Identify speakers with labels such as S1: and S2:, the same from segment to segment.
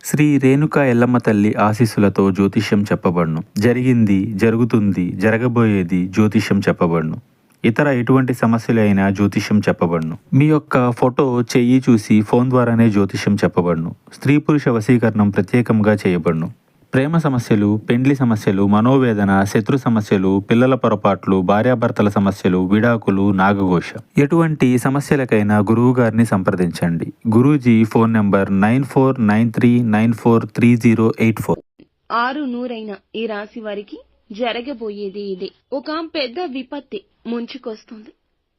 S1: శ్రీ రేణుకా ఎల్లమ్మ తల్లి ఆశీస్సులతో జ్యోతిష్యం చెప్పబడును. జరిగింది, జరుగుతుంది, జరగబోయేది జ్యోతిష్యం చెప్పబడును. ఇతర ఎటువంటి సమస్యలైనా జ్యోతిష్యం చెప్పబడును. మీ యొక్క ఫోటో, చెయ్యి చూసి ఫోన్ ద్వారానే జ్యోతిష్యం చెప్పబడును. స్త్రీ పురుష వశీకరణం ప్రత్యేకంగా చేయబడును. ప్రేమ సమస్యలు, పెండ్లి సమస్యలు, మనోవేదన, శత్రు సమస్యలు, పిల్లల పొరపాట్లు, భార్యాభర్తల సమస్యలు, విడాకులు, నాగఘోష, ఎటువంటి సమస్యలకైనా గురువు గారిని సంప్రదించండి. Guruji phone number 9493943084.
S2: ఆరు నూరైన ఈ రాశి వారికి జరగబోయేది ఇదే. ఒక పెద్ద విపత్తి ముంచుకొస్తుంది.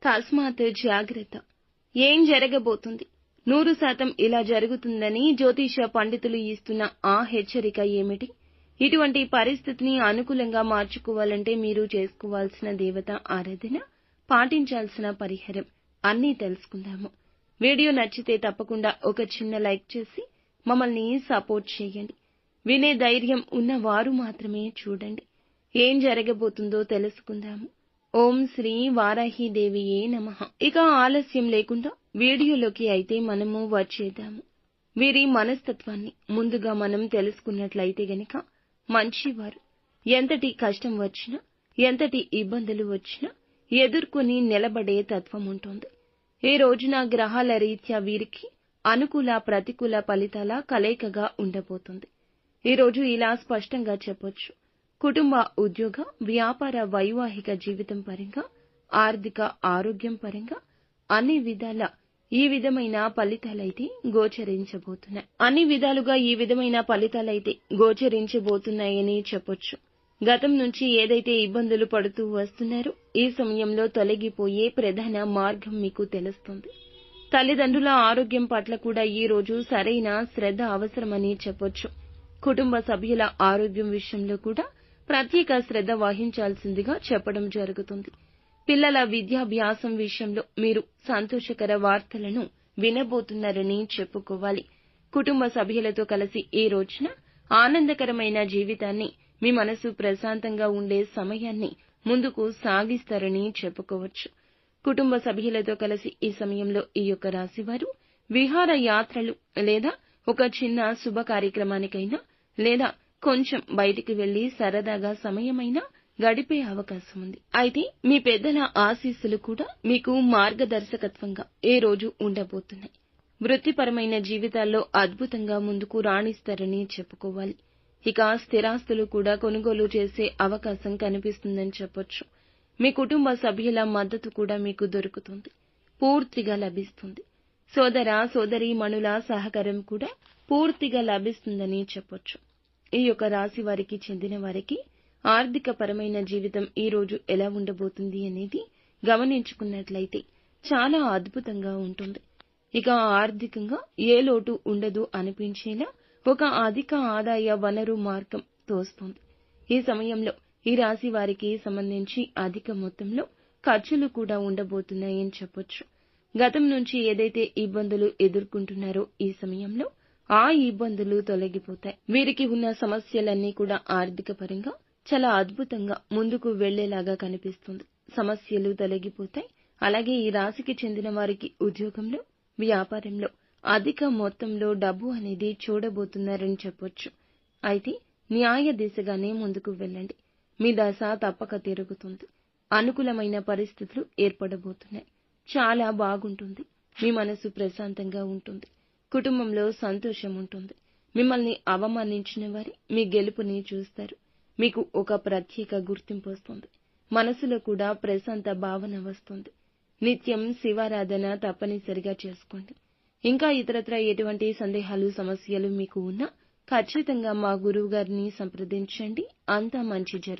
S2: తస్మాత్ జాగ్రత్త. ఏం జరగబోతుంది? 100% ఇలా జరుగుతుందని జ్యోతిష పండితులు ఇస్తున్న ఆ హెచ్చరిక ఏమిటి? ఇటువంటి పరిస్థితిని అనుకూలంగా మార్చుకోవాలంటే మీరు చేసుకోవాల్సిన దేవత ఆరాధన, పాటించాల్సిన పరిహారం అన్నీ తెలుసుకుందాము. వీడియో నచ్చితే తప్పకుండా ఒక చిన్న లైక్ చేసి మమ్మల్ని సపోర్ట్ చేయండి. వినే ధైర్యం ఉన్నవారు మాత్రమే చూడండి. ఏం జరగబోతుందో తెలుసుకుందాము. ఓం శ్రీ వారాహిదేవియే నమః. ఇక ఆలస్యం లేకుండా వీడియోలోకి అయితే మనము వచ్చేద్దాము. వీరి మనస్తత్వాన్ని ముందుగా మనం తెలుసుకున్నట్లయితే గనక మంచివారు. ఎంతటి కష్టం వచ్చినా, ఎంతటి ఇబ్బందులు వచ్చినా ఎదుర్కొని నిలబడే తత్వం ఉంటుంది. ఈ రోజున గ్రహాల రీత్యా వీరికి అనుకూల, ప్రతికూల ఫలితాల కలయికగా ఉండబోతుంది. ఈ రోజు ఇలా స్పష్టంగా చెప్పొచ్చు. కుటుంబ, ఉద్యోగ, వ్యాపార, వైవాహిక జీవితం పరంగా, ఆర్థిక, ఆరోగ్యం పరంగా అన్ని విధాల ఈ విధమైన ఫలితాలైతే గోచరించబోతున్నాయి. అన్ని విధాలుగా ఈ విధమైన ఫలితాలైతే గోచరించబోతున్నాయని చెప్పొచ్చు. గతం నుంచి ఏదైతే ఇబ్బందులు పడుతూ వస్తున్నారో ఈ సమయంలో తొలగిపోయే ప్రధాన మార్గం మీకు తెలుస్తుంది. తల్లిదండ్రుల ఆరోగ్యం పట్ల కూడా ఈ రోజు సరైన శ్రద్ధ అవసరమని చెప్పొచ్చు. కుటుంబ సభ్యుల ఆరోగ్యం విషయంలో కూడా ప్రత్యేక శ్రద్ధ వహించాల్సిందిగా చెప్పడం జరుగుతుంది. పిల్లల విద్యాభ్యాసం విషయంలో మీరు సంతోషకర వార్తలను వినబోతున్నారని చెప్పుకోవాలి. కుటుంబ సభ్యులతో కలిసి ఈ రోజున ఆనందకరమైన జీవితాన్ని, మీ మనసు ప్రశాంతంగా ఉండే సమయాన్ని ముందుకు సాగిస్తారని చెప్పుకోవచ్చు. కుటుంబ సభ్యులతో కలిసి ఈ సమయంలో ఈ యొక్క రాశివారు విహార యాత్రలు లేదా ఒక చిన్న శుభ కార్యక్రమానికైనా లేదా కొంచెం బయటికి వెళ్లి సరదాగా సమయమైనా గడిపే అవకాశం ఉంది. అయితే మీ పెద్దల ఆశీస్సులు కూడా మీకు మార్గదర్శకత్వంగా ఈ రోజు ఉండబోతున్నాయి. వృత్తిపరమైన జీవితాల్లో అద్భుతంగా ముందుకు రాణిస్తారని చెప్పుకోవాలి. ఇక స్థిరాస్తులు కూడా కొనుగోలు చేసే అవకాశం కనిపిస్తుందని చెప్పొచ్చు. మీ కుటుంబ సభ్యుల మద్దతు కూడా మీకు దొరుకుతుంది, పూర్తిగా లభిస్తుంది. సోదర సోదరీమణుల సహకారం కూడా పూర్తిగా లభిస్తుందని చెప్పొచ్చు. ఈ యొక్క రాశి వారికి చెందిన వారికి ఆర్థిక పరమైన జీవితం ఈ రోజు ఎలా ఉండబోతుంది అనేది గమనించుకున్నట్లయితే చాలా అద్భుతంగా ఉంటుంది. ఇక ఆర్థికంగా ఏ లోటు ఉండదు అనిపించేలా ఒక అధిక ఆదాయ వనరు మార్గం తోస్తుంది. ఈ సమయంలో ఈ రాశి వారికి సంబంధించి అధిక మొత్తంలో ఖర్చులు కూడా ఉండబోతున్నాయని చెప్పొచ్చు. గతం నుంచి ఏదైతే ఇబ్బందులు ఎదుర్కొంటున్నారో ఈ సమయంలో ఆ ఇబ్బందులు తొలగిపోతాయి. వీరికి ఉన్న సమస్యలన్నీ కూడా ఆర్థిక పరంగా చాలా అద్భుతంగా ముందుకు వెళ్లేలాగా కనిపిస్తుంది. సమస్యలు తొలగిపోతాయి. అలాగే ఈ రాశికి చెందిన వారికి ఉద్యోగంలో, వ్యాపారంలో అధిక మొత్తంలో డబ్బు అనేది చూడబోతున్నారని చెప్పొచ్చు. అయితే న్యాయ దిశగానే ముందుకు వెళ్ళండి. మీ దశ తప్పక తిరుగుతుంది. అనుకూలమైన పరిస్థితులు ఏర్పడబోతున్నాయి. చాలా బాగుంటుంది. మీ మనసు ప్రశాంతంగా ఉంటుంది. కుటుంబంలో సంతోషం ఉంటుంది. మిమ్మల్ని అవమానించిన వారి మీ గెలుపుని చూస్తారు. మీకు ఒక ప్రత్యేక గుర్తింపు వస్తుంది. మనసులో కూడా ప్రశాంత భావన వస్తుంది. నిత్యం శివారాధన తప్పనిసరిగా చేసుకోండి. ఇంకా ఇతరత్ర ఎటువంటి సందేహాలు, సమస్యలు మీకు ఉన్నా ఖచ్చితంగా మా గురువు గారిని సంప్రదించండి. అంతా మంచి జరుగుతుంది.